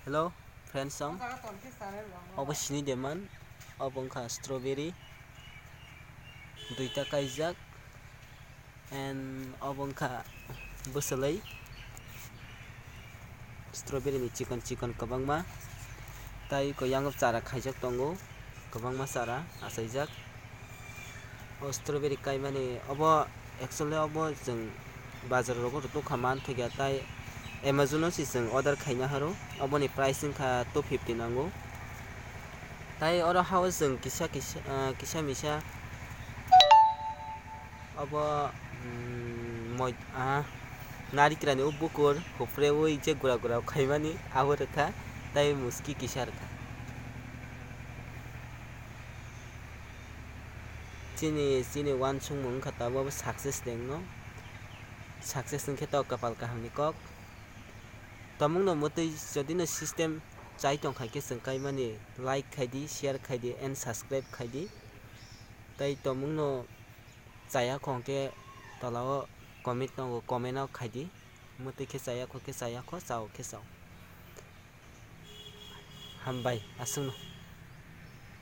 Hello, friends song. Obo sini deman, obo ka strawberry, duita kaijak, and obo ka busalai. Strawberry ni chicken kabang ma. Tai ko yang cara kaijak tongo, kabang ma cara asaijak. O strawberry kai mani obo actually obo jeng bazar rogo to kaman thega tai Amazon si jeng order khaina haro oboni pricing kha 250 nango tai oro house jeng kisa misa obo nari krani bukur hopre oi je gura khaimani abo rekha tai muski kisa rekha chini one sungmung khata bo success dengno success nungkhe to kapal kahamni kok tamung no mutui jodi no system chai tong khaike sung kaimani like khaidi share khaidi and subscribe khaidi tai tamung no chaya khongke tolao comment no khaidi mutui khe chaya kho chao khe chao hambai asung no